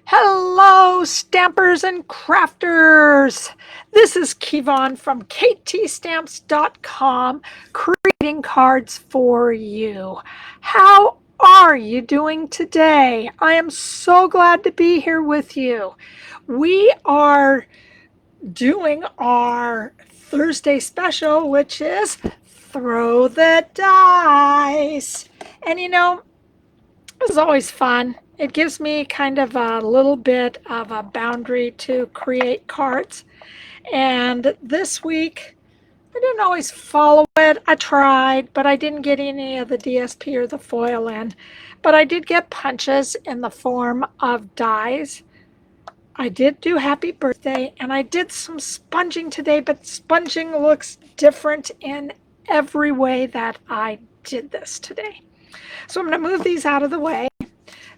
Hello, stampers and crafters. This is Kevon from ktstamps.com, creating cards for you. How are you doing today? I am so glad to be here with you. We are doing our Thursday special, which is Throw the Dice. And it's always fun. It gives me kind of a little bit of a boundary to create cards. And this week, I didn't always follow it. I tried, but I didn't get any of the DSP or the foil in. But I did get punches in the form of dies. I did do happy birthday, and I did some sponging today, but sponging looks different in every way that I did this today. So I'm going to move these out of the way.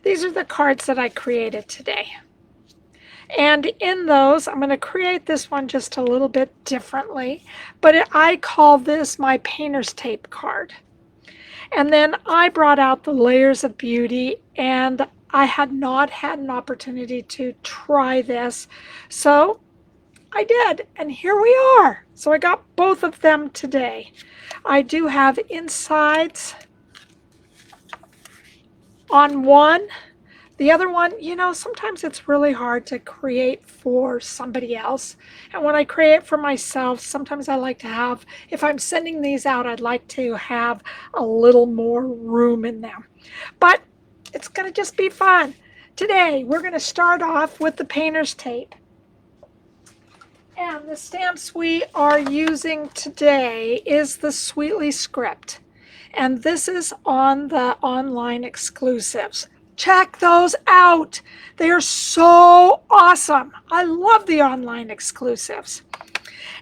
These are the cards that I created today. And in those, I'm going to create this one just a little bit differently, but I call this my painter's tape card. And then I brought out the Layers of Beauty, and I had not had an opportunity to try this. So I did, and here we are. So I got both of them today. I do have insides on one. The other one, sometimes it's really hard to create for somebody else. And when I create for myself, sometimes I like to have, if I'm sending these out, I'd like to have a little more room in them. But it's going to just be fun. Today, we're going to start off with the painter's tape. And the stamps we are using today is the Sweetly script. And this is on the online exclusives. Check those out. They are so awesome. I love the online exclusives.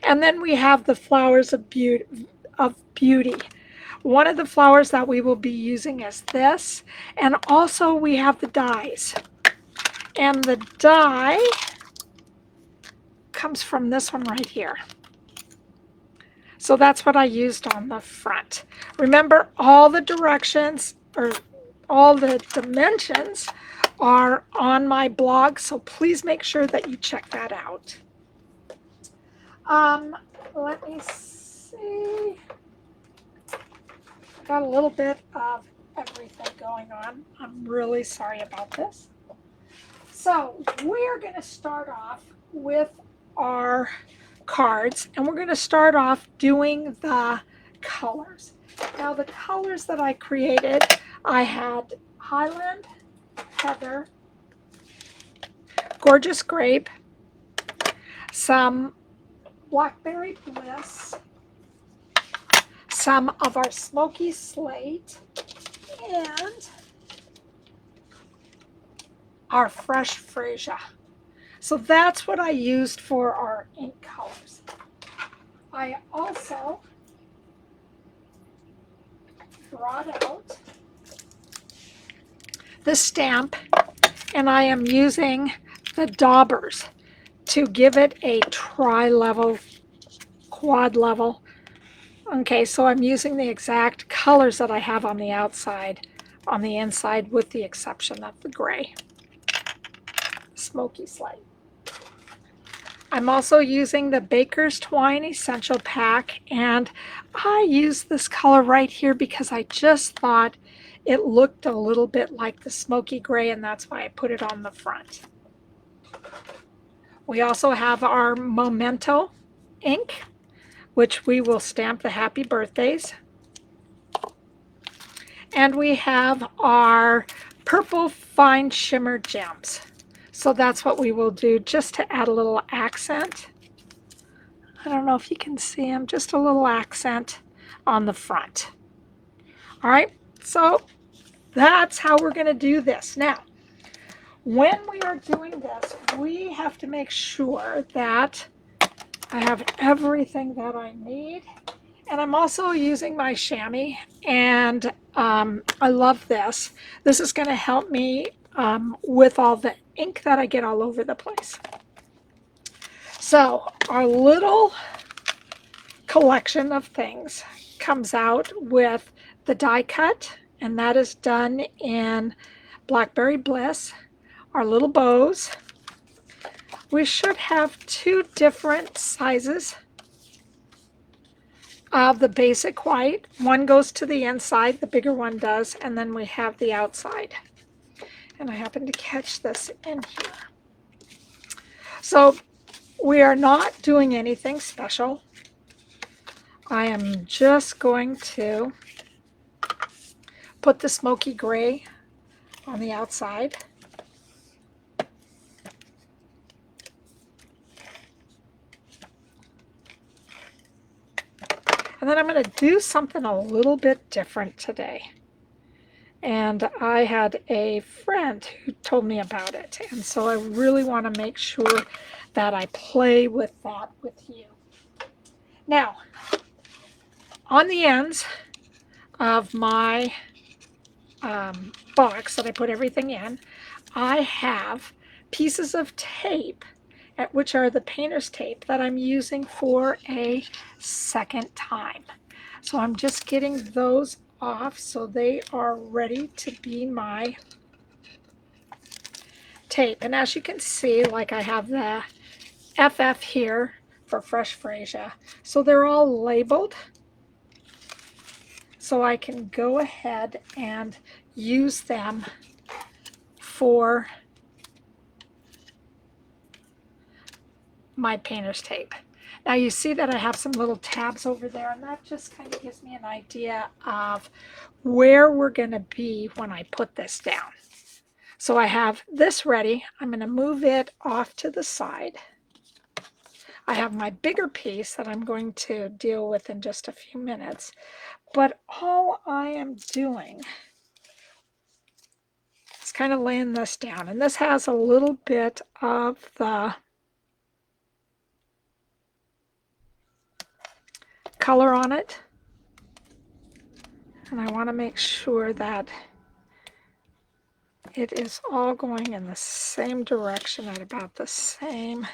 And then we have the Flowers of Beauty. One of the flowers that we will be using is this. And also we have the dies. And the die comes from this one right here. So that's what I used on the front. Remember, all the directions or all the dimensions are on my blog, so please make sure that you check that out. Let me see. Got a little bit of everything going on. I'm really sorry about this. So we're going to start off with our cards, and we're going to start off doing the colors. Now the colors that I created, I had Highland, Heather, Gorgeous Grape, some Blackberry Bliss, some of our Smoky Slate, and our fresh Freesia. So that's what I used for our ink colors. I also brought out the stamp, and I am using the Daubers to give it a tri-level, quad level. Okay, so I'm using the exact colors that I have on the outside, on the inside, with the exception of the gray. Smoky Slate. I'm also using the Baker's Twine Essential Pack, and I used this color right here because I just thought it looked a little bit like the smoky gray, and that's why I put it on the front. We also have our Memento ink, which we will stamp the happy birthdays. And we have our purple fine shimmer gems. So that's what we will do, just to add a little accent. I don't know if you can see them, just a little accent on the front. All right, so that's how we're going to do this. Now, when we are doing this, we have to make sure that I have everything that I need. And I'm also using my chamois, and I love this. This is going to help me with all the ink that I get all over the place. So our little collection of things comes out with the die cut, and that is done in Blackberry Bliss. our little bows. We should have 2 different sizes of the basic white. One goes to the inside, the bigger one does, and then we have the outside. And I happen to catch this in here. So we are not doing anything special. I am just going to put the smoky gray on the outside. And then I'm going to do something a little bit different today. And I had a friend who told me about it. And so I really want to make sure that I play with that with you. Now, on the ends of my box that I put everything in, I have pieces of tape, which are the painter's tape that I'm using for a second time. So I'm just getting those off so they are ready to be my tape. And as you can see, like I have the FF here for Fresh Freesia. So they're all labeled. So I can go ahead and use them for my painter's tape. Now you see that I have some little tabs over there, and that just kind of gives me an idea of where we're going to be when I put this down. So I have this ready. I'm going to move it off to the side. I have my bigger piece that I'm going to deal with in just a few minutes. But all I am doing is kind of laying this down. And this has a little bit of the color on it. And I want to make sure that it is all going in the same direction at about the same.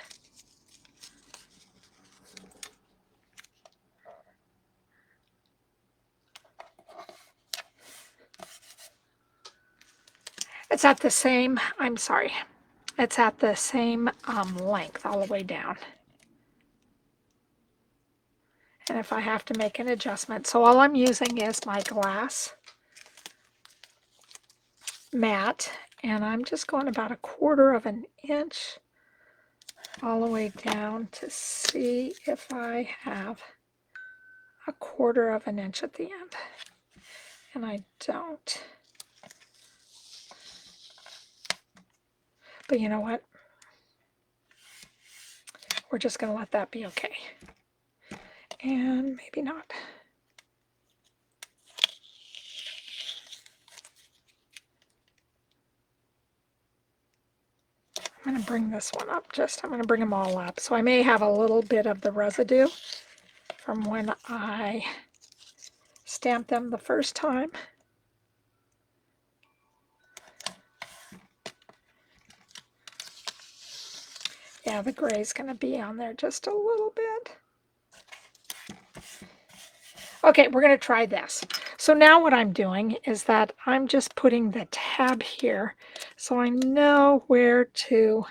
It's at the same, I'm sorry, it's at the same length all the way down. And if I have to make an adjustment, so all I'm using is my glass mat, and I'm just going about 1/4 of an inch all the way down to see if I have 1/4 of an inch at the end. And I don't. But you know what? We're just going to let that be okay. And maybe not. I'm going to bring this one up I'm going to bring them all up. So I may have a little bit of the residue from when I stamped them the first time. Yeah, the gray is going to be on there just a little bit. Okay, we're going to try this. So now what I'm doing is that I'm just putting the tab here so I know where to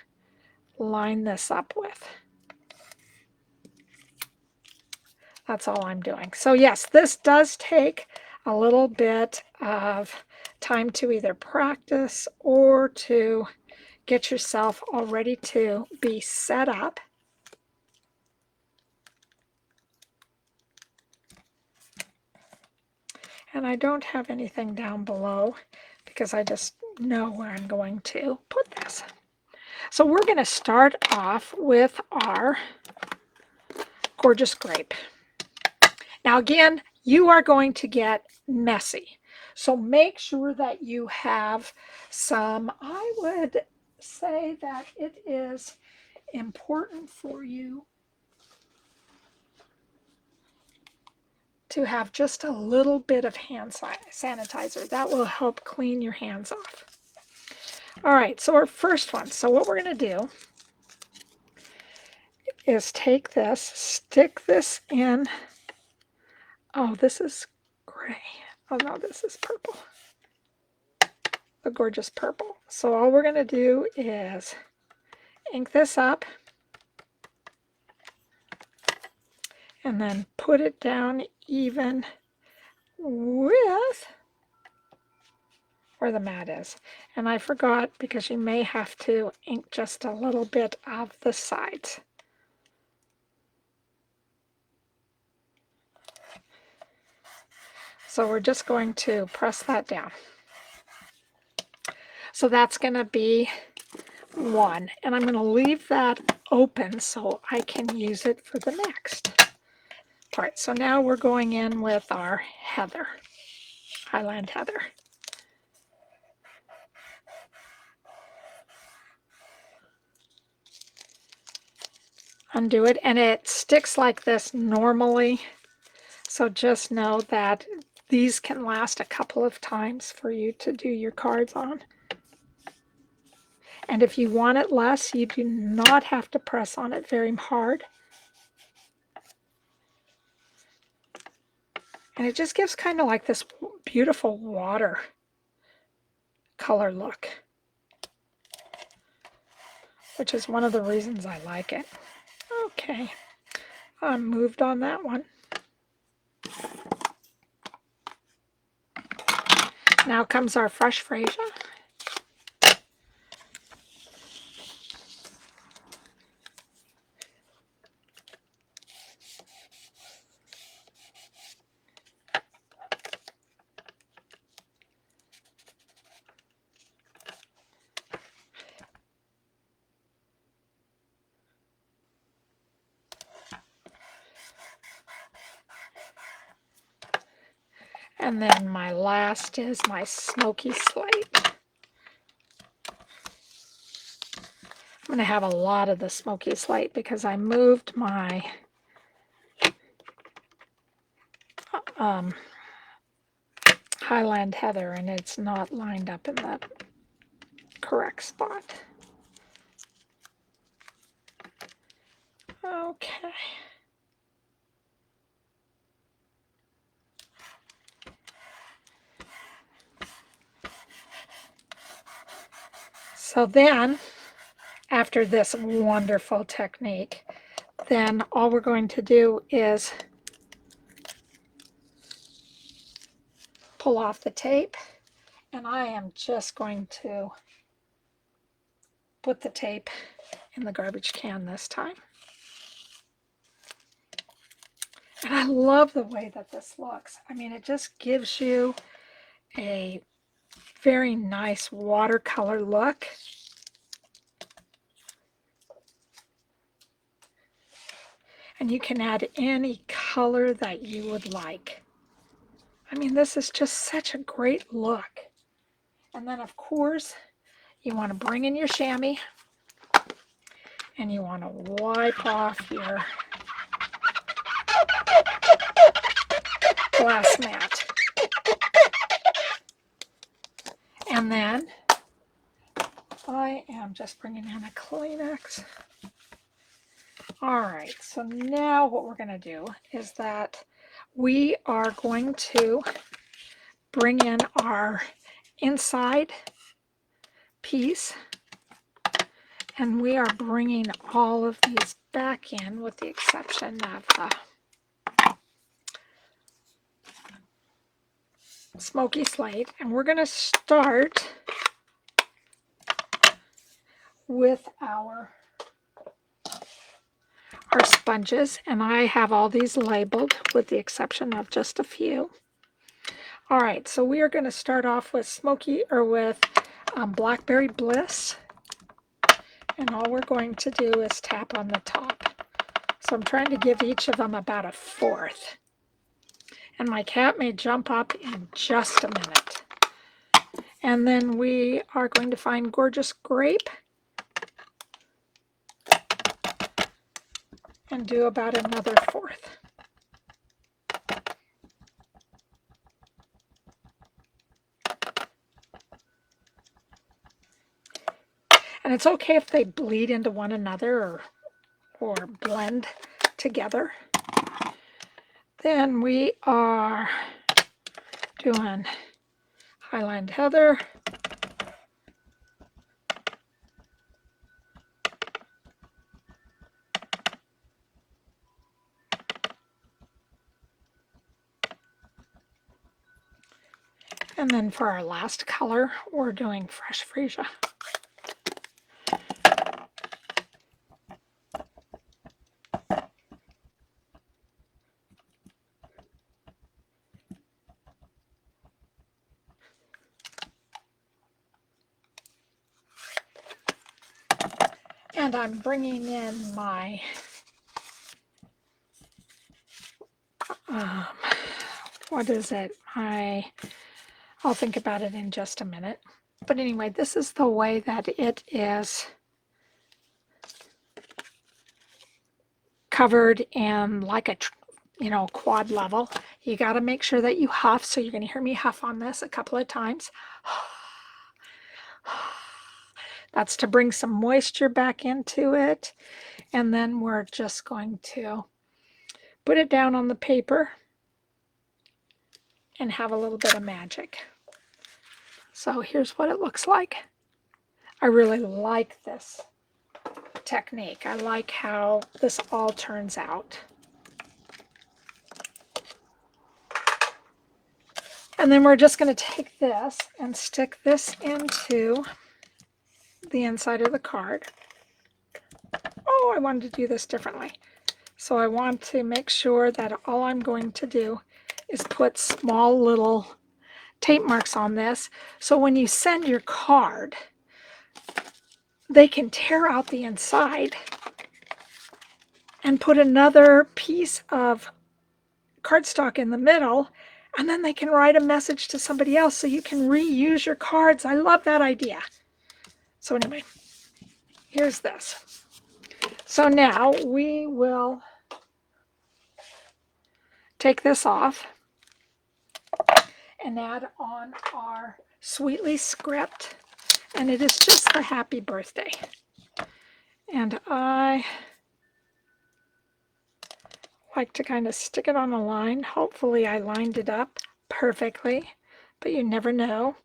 line this up with. That's all I'm doing. So yes, this does take a little bit of time to either practice or to get yourself all ready to be set up. And I don't have anything down below because I just know where I'm going to put this. So we're going to start off with our gorgeous grape. Now again, you are going to get messy. So make sure that you have some, I would say that it is important for you to have just a little bit of hand sanitizer. That will help clean your hands off. All right, so our first one. So what we're going to do is take this, stick this in. Oh, this is gray. Oh no, this is purple. the gorgeous purple. So all we're going to do is ink this up and then put it down even with where the mat is. And I forgot, because you may have to ink just a little bit of the sides. So we're just going to press that down. So that's going to be one, and I'm going to leave that open so I can use it for the next part. So now we're going in with our heather, Highland heather. Undo it, and it sticks like this normally, so just know that these can last a couple of times for you to do your cards on. And if you want it less, you do not have to press on it very hard. And it just gives kind of like this beautiful water color look, which is one of the reasons I like it. Okay, I'm moved on that one. Now comes our fresh Freesia. And then my last is my Smoky Slate. I'm going to have a lot of the Smoky Slate because I moved my Highland heather and it's not lined up in the correct spot. Okay. So then, after this wonderful technique, then all we're going to do is pull off the tape, and I am just going to put the tape in the garbage can this time. And I love the way that this looks. I mean, it just gives you a very nice watercolor look. And you can add any color that you would like. I mean, this is just such a great look. And then, of course, you want to bring in your chamois and you want to wipe off your glass mat. And then I am just bringing in a Kleenex. All right, so now what we're going to do is that we are going to bring in our inside piece, and we are bringing all of these back in with the exception of the Smoky Slate, and we're going to start with our sponges, and I have all these labeled with the exception of just a few. All right, so we are going to start off with Blackberry Bliss, and all we're going to do is tap on the top. So I'm trying to give each of them about a fourth. And my cat may jump up in just a minute. And then we are going to find Gorgeous Grape and do about another fourth. And it's okay if they bleed into one another or blend together. Then we are doing Highland Heather And then for our last color, we're doing fresh freesia. And I'm bringing in my what is it? I'll think about it in just a minute. But anyway, this is the way that it is covered in like a quad level. You got to make sure that you huff. So you're going to hear me huff on this a couple of times. That's to bring some moisture back into it. And then we're just going to put it down on the paper and have a little bit of magic. So here's what it looks like. I really like this technique. I like how this all turns out. And then we're just going to take this and stick this into the inside of the card. Oh, I wanted to do this differently. So I want to make sure that all I'm going to do is put small little tape marks on this. So when you send your card, they can tear out the inside and put another piece of cardstock in the middle, and then they can write a message to somebody else so you can reuse your cards. I love that idea. So anyway, here's this. So now we will take this off and add on our Sweetly script, and it is just for happy birthday. And I like to kind of stick it on a line. Hopefully I lined it up perfectly, but you never know.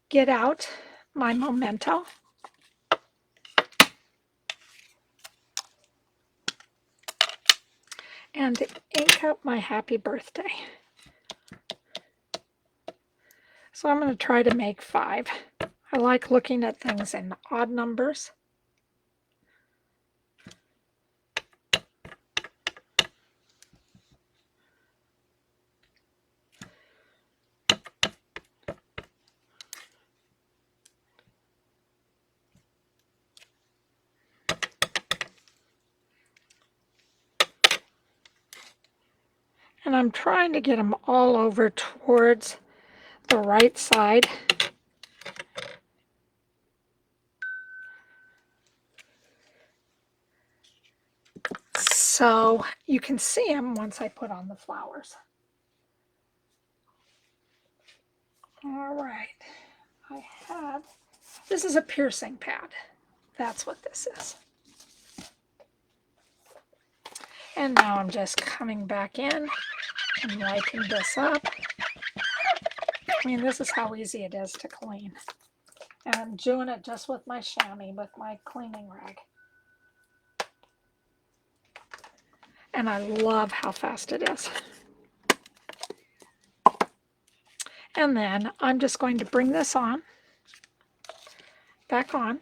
Get out my Memento. And ink up my happy birthday. So I'm going to try to make 5. I like looking at things in odd numbers. And I'm trying to get them all over towards the right side. So you can see them once I put on the flowers. All right, this is a piercing pad. That's what this is. And now I'm just coming back in and wiping this up. I mean, this is how easy it is to clean. And I'm doing it just with my chamois, with my cleaning rag. And I love how fast it is. And then I'm just going to bring this on, back on.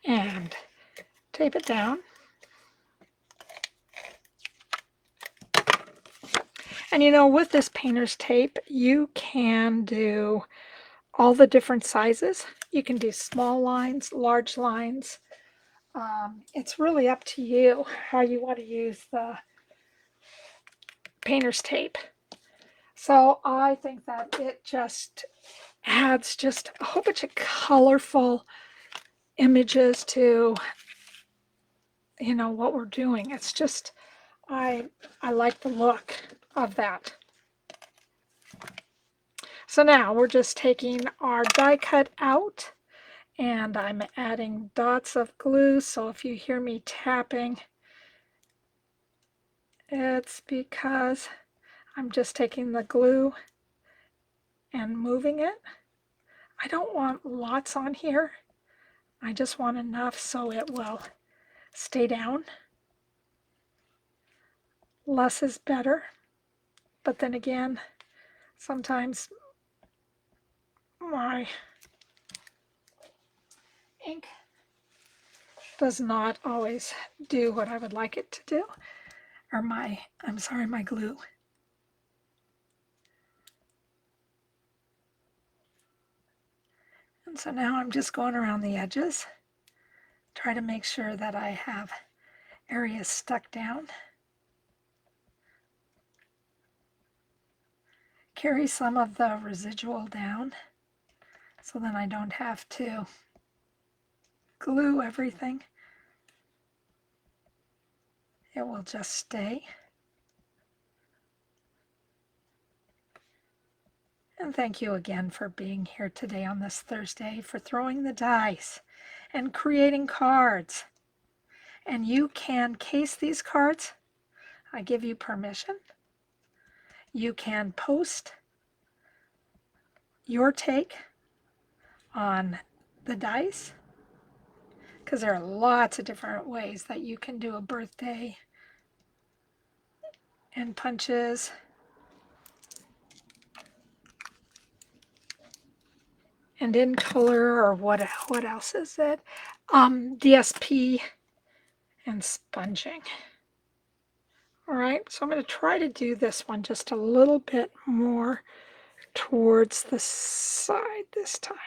And tape it down. And you know, with this painter's tape, you can do all the different sizes. You can do small lines, large lines. It's really up to you how you want to use the painter's tape. So I think that it just adds just a whole bunch of colorful images to, you know, what we're doing. It's just, I like the look of that. So now we're just taking our die cut out, and I'm adding dots of glue. So if you hear me tapping, it's because I'm just taking the glue and moving it. I don't want lots on here. I just want enough so it will stay down. less is better. But then again, sometimes my ink does not always do what I would like it to do. Or my glue. And so now I'm just going around the edges, try to make sure that I have areas stuck down. Carry some of the residual down so then I don't have to glue everything. It will just stay. And thank you again for being here today on this Thursday, for throwing the dice and creating cards. And you can case these cards. I give you permission. You can post your take on the dice, because there are lots of different ways that you can do a birthday and punches. And in color, or what else is it? DSP and sponging. All right, so I'm going to try to do this one just a little bit more towards the side this time.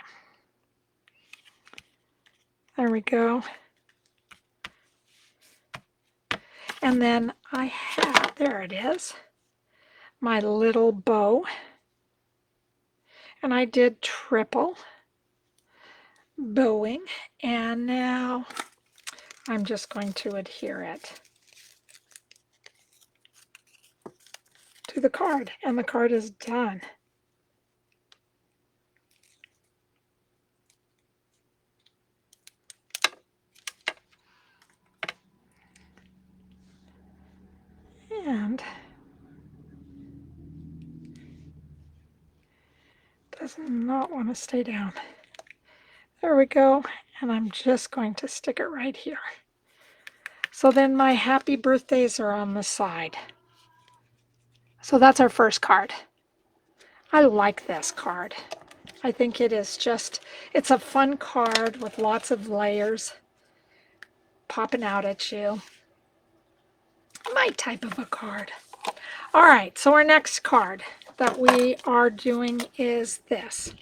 There we go. And then I have, there it is, my little bow. And I did triple bowing. And now I'm just going to adhere it to the card. And the card is done. And does not want to stay down. There we go. And I'm just going to stick it right here. So then my happy birthdays are on the side. So that's our first card. I like this card. I think it is just, it's a fun card with lots of layers popping out at you. My type of a card. All right, so our next card that we are doing is this.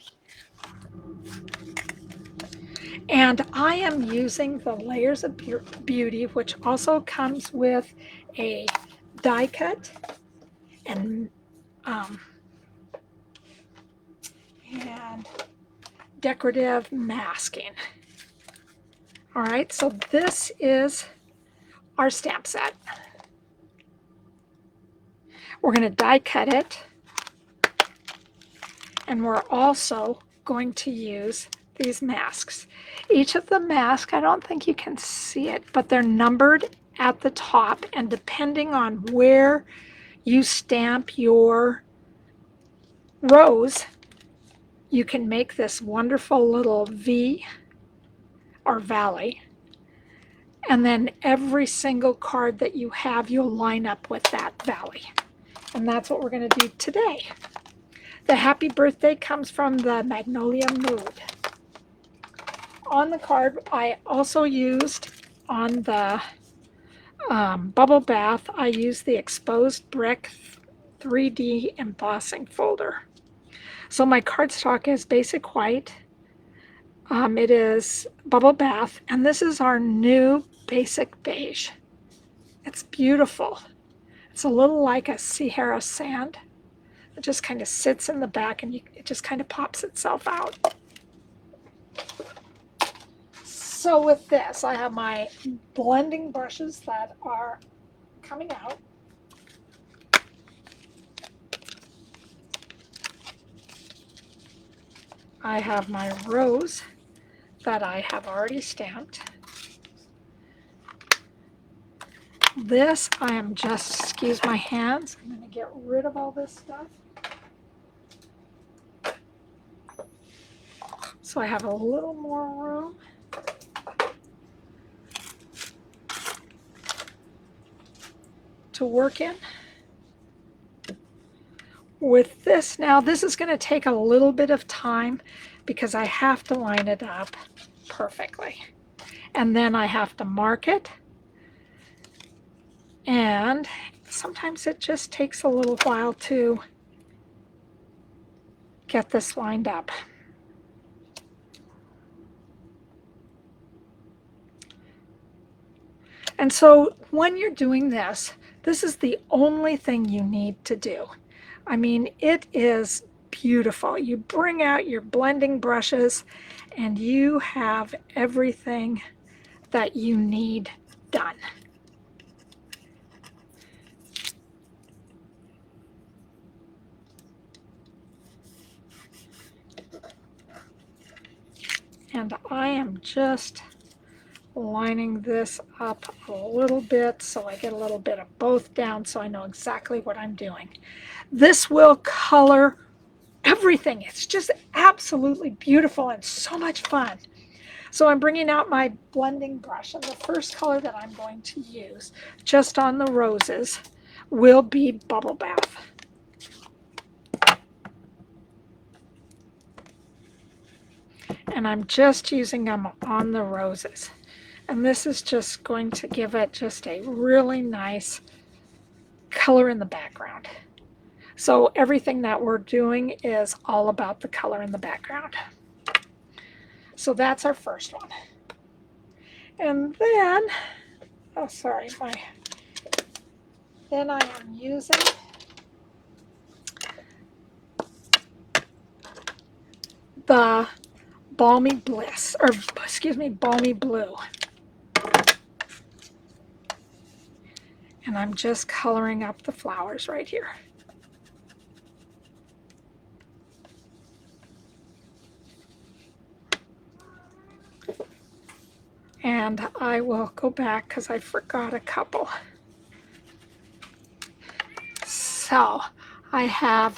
And I am using the Layers of Beauty, which also comes with a die cut and decorative masking. All right, so this is our stamp set. We're going to die cut it, and we're also going to use these masks. Each of the masks, I don't think you can see it, but they're numbered at the top, and depending on where you stamp your rose, you can make this wonderful little V or valley. And then every single card that you have, you'll line up with that valley. And that's what we're going to do today. The happy birthday comes from the Magnolia Mood. On the card, I also used on the bubble bath, I used the exposed brick 3D embossing folder. So my cardstock is basic white. It is bubble bath, and this is our new basic beige. It's beautiful. It's a little like a Sahara sand. It just kind of sits in the back, and it just kind of pops itself out. So with this, I have my blending brushes that are coming out. I have my rose that I have already stamped. This, I am just, excuse my hands, I'm going to get rid of all this stuff. So I have a little more room. to work in. With this now, this is going to take a little bit of time because I have to line it up perfectly. And then I have to mark it. And sometimes it just takes a little while to get this lined up. And so when you're doing this, this is the only thing you need to do. I mean, it is beautiful. You bring out your blending brushes and you have everything that you need done. And I am just lining this up a little bit so I get a little bit of both down so I know exactly what I'm doing. This will color everything. It's just absolutely beautiful and so much fun. So I'm bringing out my blending brush, and the first color that I'm going to use just on the roses will be Bubble Bath. And I'm just using them on the roses. And this is just going to give it just a really nice color in the background. So everything that we're doing is all about the color in the background. So that's our first one. And then, oh sorry, then I am using the Balmy Bliss, or excuse me, Balmy Blue. And I'm just coloring up the flowers right here. And I will go back because I forgot a couple. So I have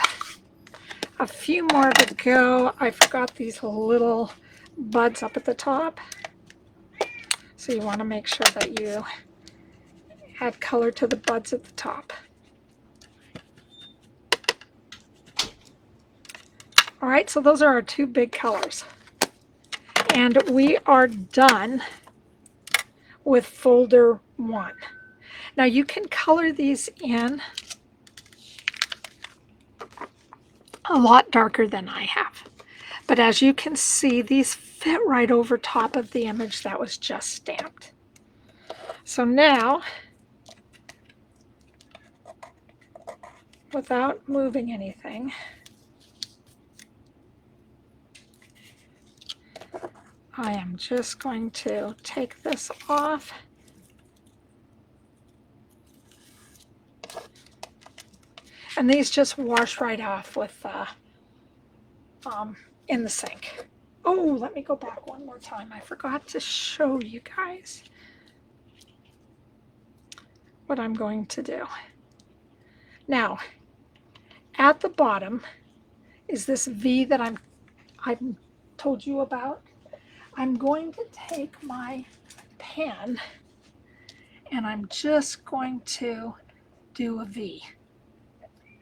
a few more to go. I forgot these little buds up at the top. So you want to make sure that you add color to the buds at the top. All right, so those are our two big colors. And we are done with folder 1. Now you can color these in a lot darker than I have. But as you can see, these fit right over top of the image that was just stamped. So now, without moving anything, I am just going to take this off. And these just wash right off with in the sink. Oh, let me go back one more time. I forgot to show you guys what I'm going to do. Now, at the bottom is this V that I told you about. I'm going to take my pen and I'm just going to do a V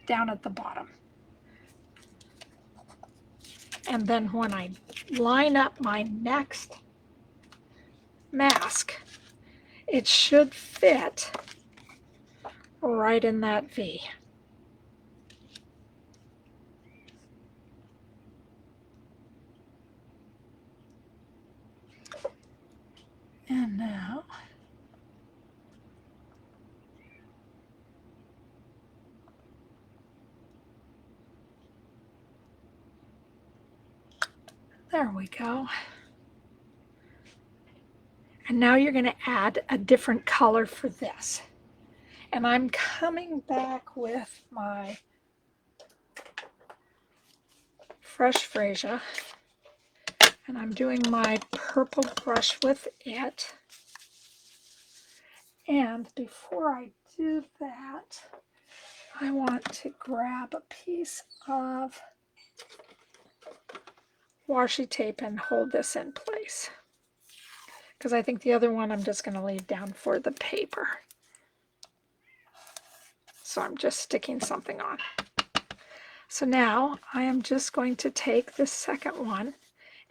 down at the bottom. And then when I line up my next mask, it should fit right in that V. And now there we go. And now you're going to add a different color for this. And I'm coming back with my fresh Freesia. And I'm doing my purple brush with it. And before I do that, I want to grab a piece of washi tape and hold this in place. Because I think the other one I'm just going to leave down for the paper. so I'm just sticking something on. So now I am just going to take this second one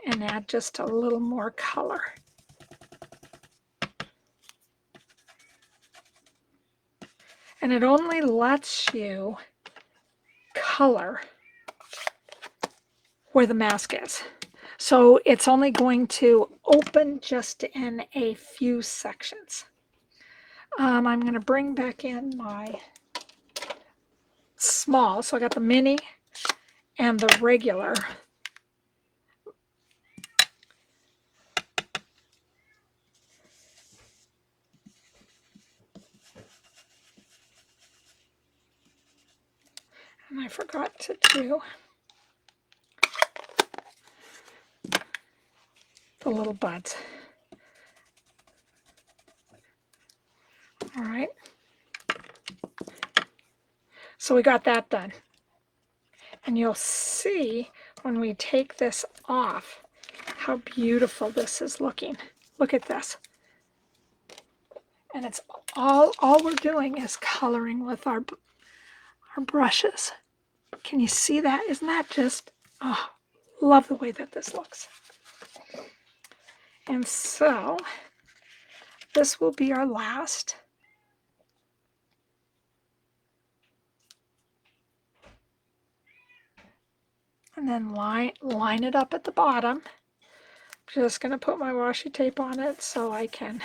and add just a little more color. And it only lets you color where the mask is. So it's only going to open just in a few sections. I'm going to bring back in my small. So I got the mini and the regular. And I forgot to do the little buds. All right. So we got that done. And you'll see when we take this off how beautiful this is looking. Look at this. And it's all we're doing is coloring with our brushes. Can you see that? Isn't that just, oh, love the way that this looks. And so this will be our last. And then line it up at the bottom. I'm just going to put my washi tape on it so I can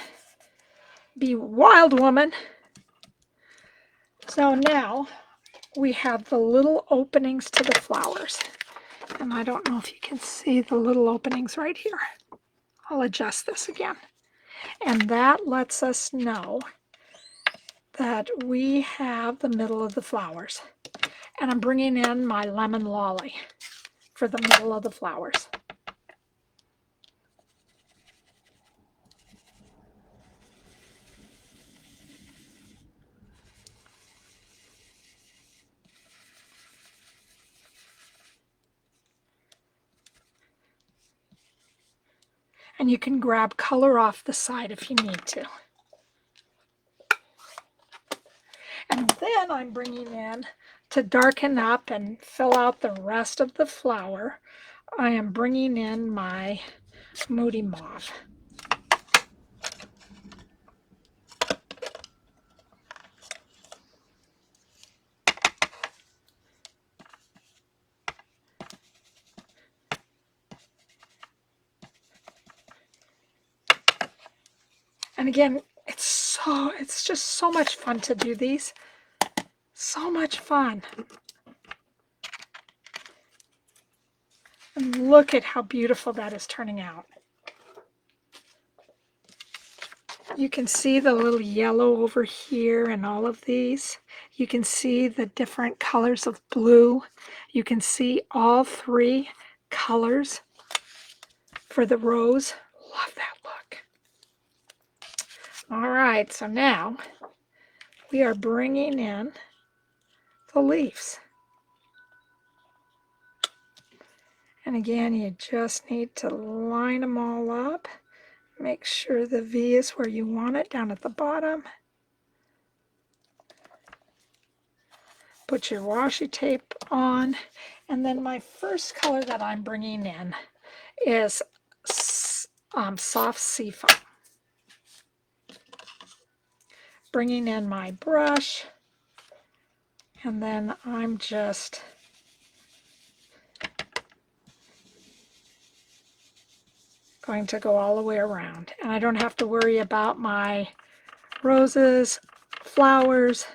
be wild woman. So now we have the little openings to the flowers. And I don't know if you can see the little openings right here. I'll adjust this again. And that lets us know that we have the middle of the flowers. And I'm bringing in my lemon lolly for the middle of the flowers. And you can grab color off the side if you need to. And then I'm bringing in, to darken up and fill out the rest of the flower, I am bringing in my Moody Mauve. And again, it's just so much fun to do these. So much fun. And look at how beautiful that is turning out. You can see the little yellow over here and all of these. You can see the different colors of blue. You can see all three colors for the rose. Love that look. All right, so now we are bringing in the leaves. And again, you just need to line them all up. Make sure the V is where you want it, down at the bottom. Put your washi tape on. And then my first color that I'm bringing in is soft seafoam. Bringing in my brush. And then I'm just going to go all the way around. And I don't have to worry about my roses, flowers,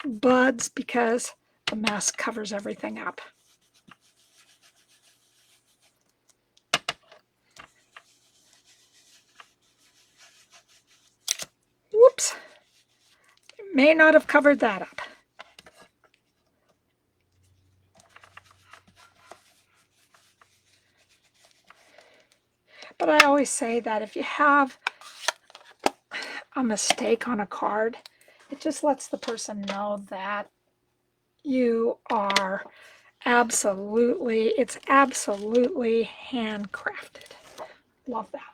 buds, because the mask covers everything up. Whoops. May not have covered that up. But I always say that if you have a mistake on a card, it just lets the person know that you are it's absolutely handcrafted. Love that.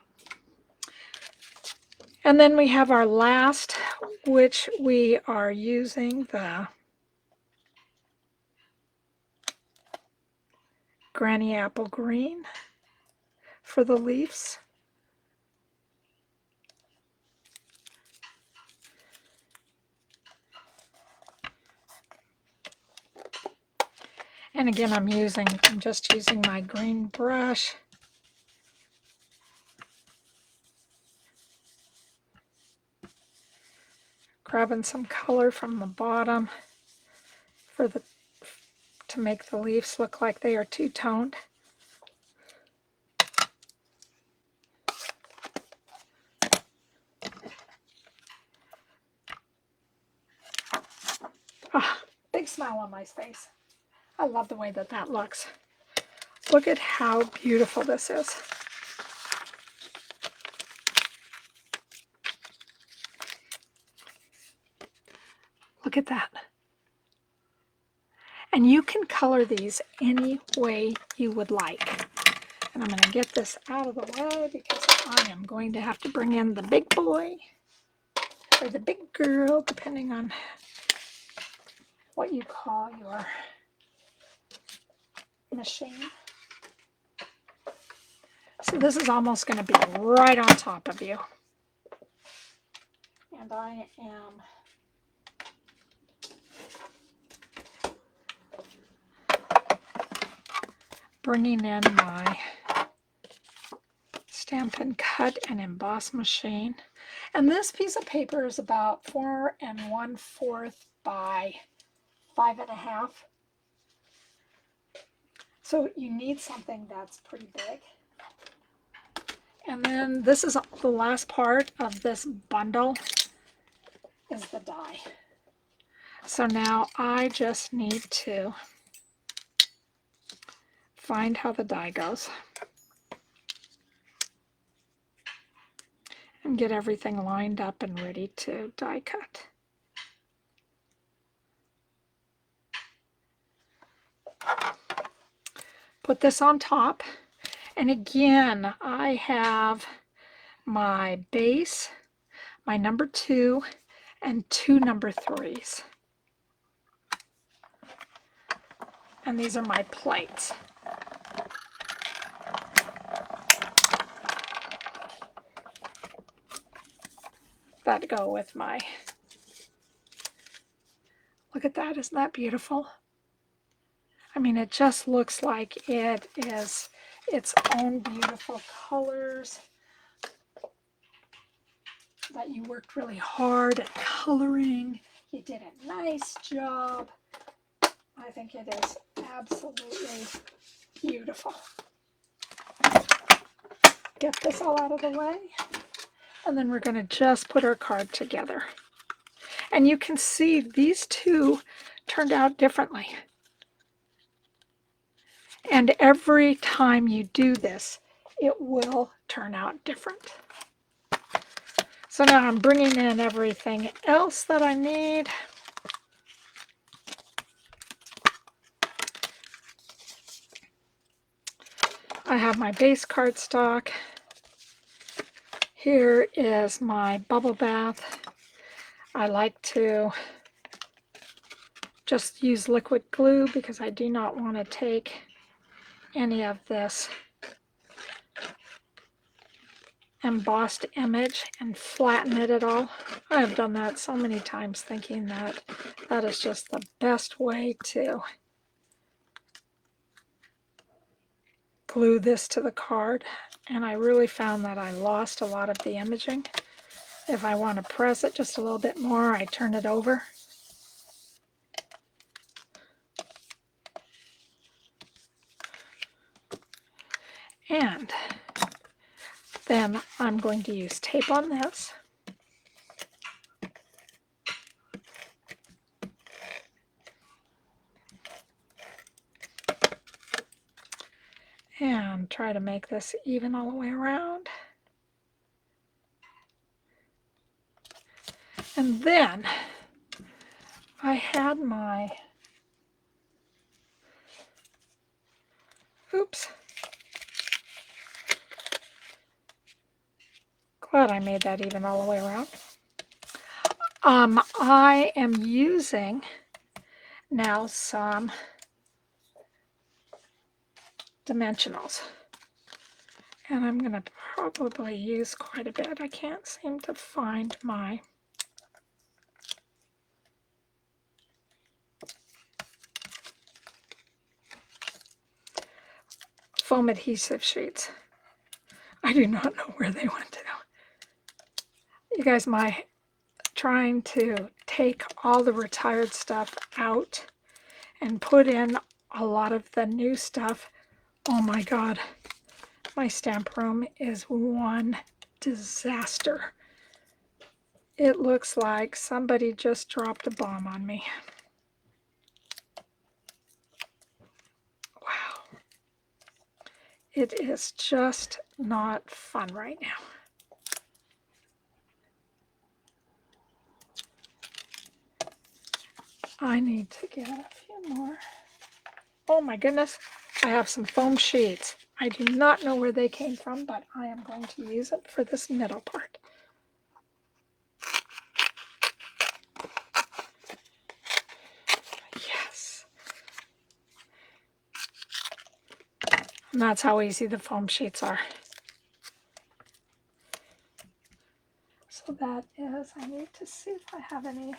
And then we have our last, which we are using the Granny Apple Green for the leaves. And again, I'm just using my green brush. Grabbing some color from the bottom to make the leaves look like they are two-toned. Ah, big smile on my face. I love the way that that looks. Look at how beautiful this is. Look at that. And you can color these any way you would like. And I'm going to get this out of the way because I am going to have to bring in the big boy or the big girl, depending on what you call your machine. So this is almost going to be right on top of you. And I am bringing in my Stampin' Cut and Emboss machine. And this piece of paper is about 4 1/4 by 5.5. So you need something that's pretty big. And then this is the last part of this bundle is the die. So now I just need to find how the die goes and get everything lined up and ready to die cut. Put this on top, and again I have my base, my number 2, and 2 number 3s. And these are my plates. That go with my, look at that, isn't that beautiful? I mean, it just looks like it is its own beautiful colors, that you worked really hard at coloring. You did a nice job. I think it is absolutely beautiful. Get this all out of the way. And then we're going to just put our card together. And you can see these two turned out differently. And every time you do this, it will turn out different. So now I'm bringing in everything else that I need. I have my base cardstock. Here is my bubble bath. I like to just use liquid glue because I do not want to take any of this embossed image and flatten it at all. I have done that so many times thinking that that is just the best way to glue this to the card, and I really found that I lost a lot of the imaging. If I want to press it just a little bit more, I turn it over. And then I'm going to use tape on this. And try to make this even all the way around. And then I had my, oops, glad I made that even all the way around. I am using now some dimensionals. And I'm going to probably use quite a bit. I can't seem to find my foam adhesive sheets. I do not know where they went to. You guys, my trying to take all the retired stuff out and put in a lot of the new stuff. Oh my God, my stamp room is one disaster. It looks like somebody just dropped a bomb on me. Wow. It is just not fun right now. I need to get a few more. Oh my goodness, I have some foam sheets. I do not know where they came from, but I am going to use it for this middle part. Yes. And that's how easy the foam sheets are. So that is, I need to see if I have any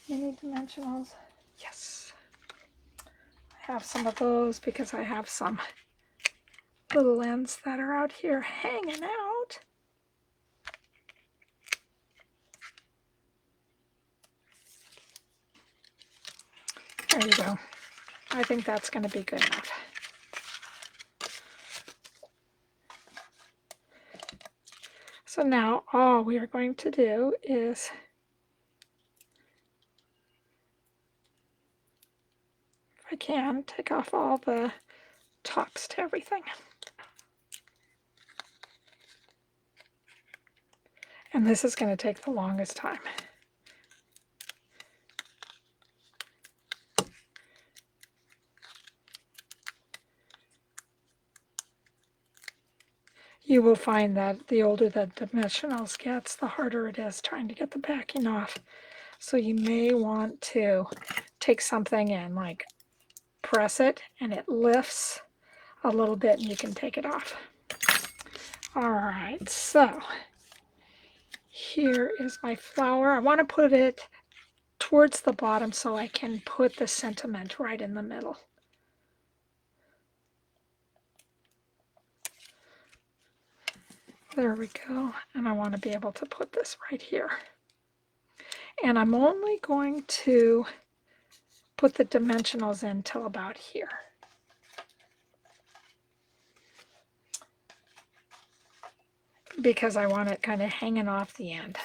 mini dimensionals. Yes. I have some of those because I have some little ends that are out here hanging out. There you go. I think that's going to be good enough. So now all we are going to do is if I can, take off all the tops to everything. And this is going to take the longest time. You will find that the older the dimensionals gets, the harder it is trying to get the backing off. So you may want to take something and like press it and it lifts a little bit and you can take it off. All right, so here is my flower. I want to put it towards the bottom so I can put the sentiment right in the middle. There we go. And I want to be able to put this right here. And I'm only going to put the dimensionals in till about here. Because I want it kind of hanging off the end.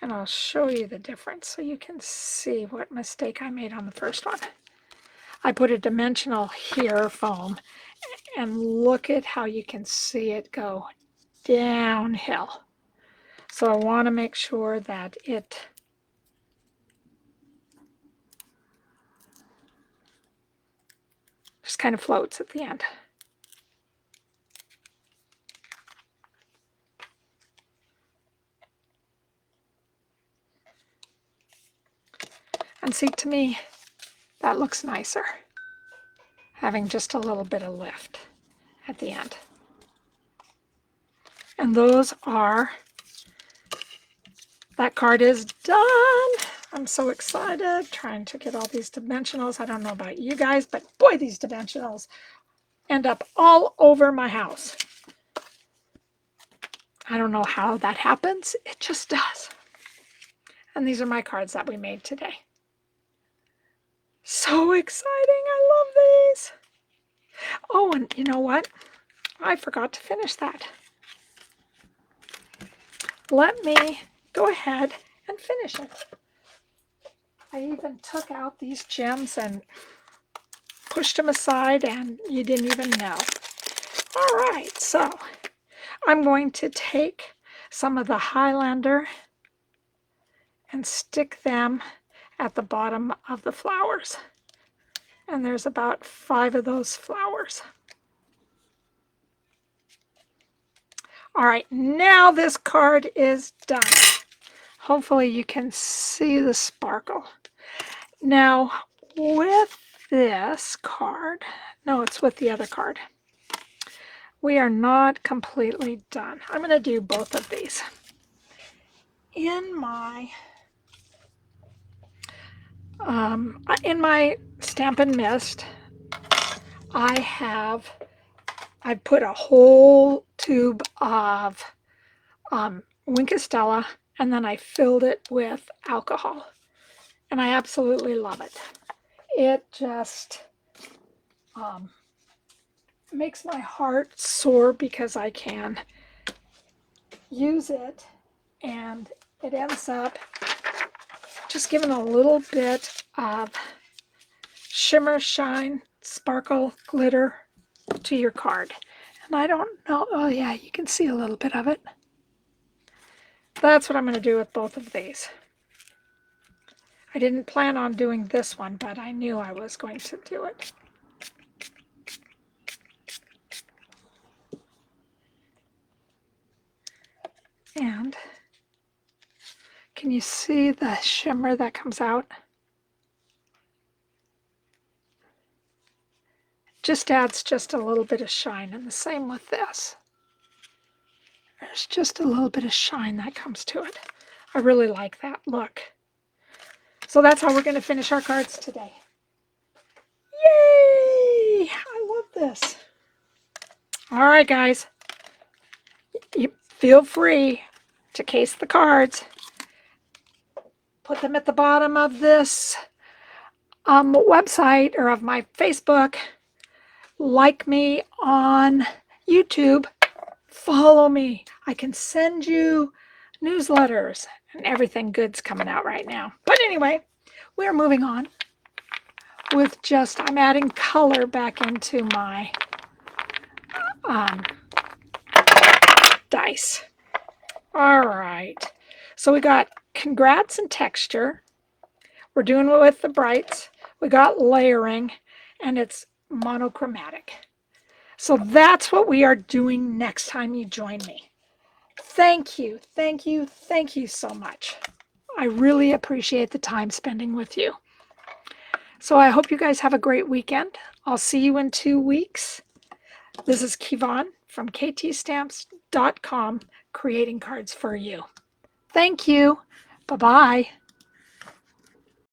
And I'll show you the difference so you can see what mistake I made on the first one. I put a dimensional here, foam, and look at how you can see it go downhill. So I want to make sure that it just kind of floats at the end. And see, to me, that looks nicer, having just a little bit of lift at the end. And those are, that card is done. I'm so excited, trying to get all these dimensionals. I don't know about you guys, but boy, these dimensionals end up all over my house. I don't know how that happens. It just does. And these are my cards that we made today. So exciting. I love these. Oh, and you know what? I forgot to finish that. Let me go ahead and finish it. I even took out these gems and pushed them aside, and you didn't even know. All right, so I'm going to take some of the Highlander and stick them at the bottom of the flowers. And there's about 5 of those flowers. All right, now this card is done. Hopefully you can see the sparkle. Now, with this card, no, it's with the other card. We are not completely done. I'm going to do both of these. In my Stampin' Mist, I put a whole tube of Stella, and then I filled it with alcohol, and I absolutely love it. It just makes my heart soar because I can use it, and it ends up just giving a little bit of shimmer, shine, sparkle, glitter to your card. And I don't know, oh yeah, you can see a little bit of it. That's what I'm going to do with both of these. I didn't plan on doing this one, but I knew I was going to do it. And can you see the shimmer that comes out? Just adds just a little bit of shine, and the same with this. There's just a little bit of shine that comes to it. I really like that look. So that's how we're going to finish our cards today. Yay! I love this. All right, guys. You feel free to case the cards. Put them at the bottom of this website or of my Facebook. Like me on YouTube. Follow me. I can send you newsletters and everything good's coming out right now. But anyway, we're moving on with I'm adding color back into my dice. All right. So we got congrats and texture. We're doing it with the brights. We got layering, and it's monochromatic. So that's what we are doing next time you join me. Thank you, thank you, thank you so much. I really appreciate the time spending with you. So I hope you guys have a great weekend. I'll see you in 2 weeks. This is Kevon from ktstamps.com, creating cards for you. Thank you. Bye-bye.